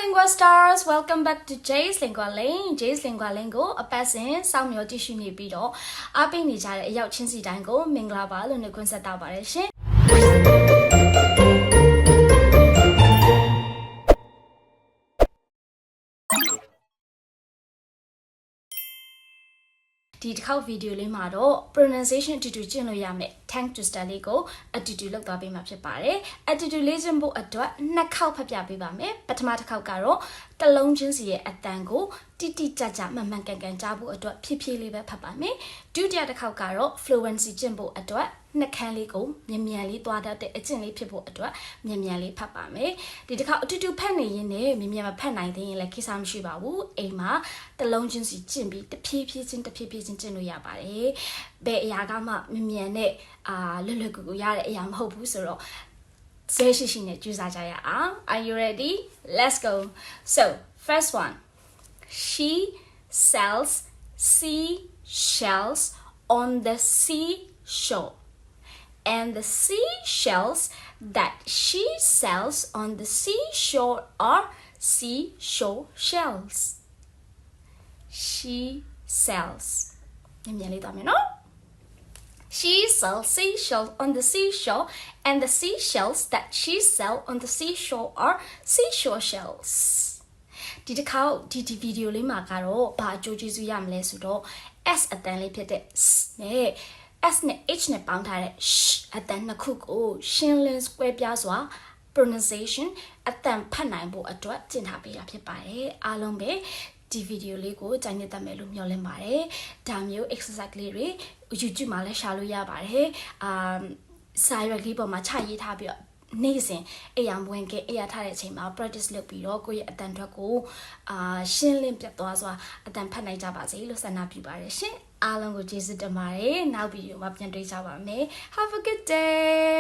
Lingua Stars, welcome back to Jay's Lingua Lane. Jay's Lingua Lane ကိုအပတ်စဉ်စောင့်မျှော်ကြည့်ရှုနေပြီးတော့အားပေးနေကြတဲ့အရောက်ချင်းစီတိုင်းကိုမင်္ဂလာပါလို့နှုတ်ခွန်းဆက်တာပါတယ်ရှင်။ဒီတစ်ခေါက်ဗီဒီယိုလေးမှာတော့ pronunciation အတူတူကျင့်လို့ရမယ် tongue twister လေးကိုအတူတူလုပ်သွားပေးမှာဖြစ်ပါတယ်။အတူတူလေ့ကျင့်ဖို့အတွက်နှစ်ခေါက်ဖတ်ပြပေးပါမယ်။ပထမတစ်ခေါက်ကတော့တစ်လုံးချင်းစီရဲ့အတန်ကိုတိတိကျကျမှန်မှန်ကန်ကန်ကြားဖို့အတွက်ဖြည်းဖြည်းလေးပဲဖတ်ပါမယ်။ဒုတိယတစ်ခေါက်ကတော့ fluency ကျင့်ဖို့အတွက်နှက်ခမ်းလေးကိုမြန်မြန်လေးသွားတတ်တဲ့အကျင့်လေးဖြစ်ဖို့အတွက်မြန်မြန်လေးဖတ်ပါမယ်။ဒီတစ်ခေါက်အတူတူဖတ်နေရင်လည်းမြန်မြန်မဖတ်နိုင်သေးရင်လည်းကိစ္စမရှိပါဘူး။အိမ်မှာတစ်လုံးချင်းစီကျင့်ပြီးတဖြည်းဖြည်းချင်းကျင့်လို့ရပါတယ်။ဘယ်အရာကမှမြန်မြန်နဲ့လွတ်လွတ်ကူကူရတဲ့အရာမဟုတ်ဘူးဆိုတော့ဇဲရှိရှိနဲ့ကြိုးစားကြရအောင် Are you ready? Let's go. So, first one. She sells seashells on the seashore. And the seashells that she sells on the seashore are seashore shells. She sells. She sells seashells on the seashore, and the seashells that she sells on the seashore are seashore shells. ဒီတစ်ခေါက်ဒီဗီဒီယိုလေးမှာကတော့ဘာအကျိုးကျေးဇူးရမလဲဆိုတော့ S အတန်လေးဖြစ်တဲ့ S နဲ့ S နဲ့ H နဲ့ပေါင်းထားတဲ့ sh အတန်နှစ်ခုကိုရှင်းလင်းကွဲပြားစွာ pronunciation အတန်ဖတ်နိုင်ဖို့အတွက်ကျင့်ထားပေးတာဖြစ်ပါတယ်အားလုံးပဲဒီဗီဒီယိုလေးကိုကြိုက်နေတတ်မယ်လို့မျှော်လင့်ပါတယ်ဒါမျိုး exercise လေးတွေ YouTube မှာလည်းရှာလို့ရပါတယ်စာရွက်လေးပေါ်မှာချရေးထားပြီးတော့နေ့စဉ်အရာမဝင်ခင်အရာထားတဲ့အချိန်မှာ practice လုပ်ပြီးတော့ကိုယ့်ရဲ့အတန်ထွက်ကိုရှင်းလင်းပြတ်သွားစွာအတန်ဖတ်နိုင်ကြပါစေလို့ဆန္ဒပြုပါတယ်ရှင်အားလုံးကိုကျေးဇူးတင်ပါတယ်နောက်ဗီဒီယိုမှာပြန်တွေ့ကြပါမယ် Have a good day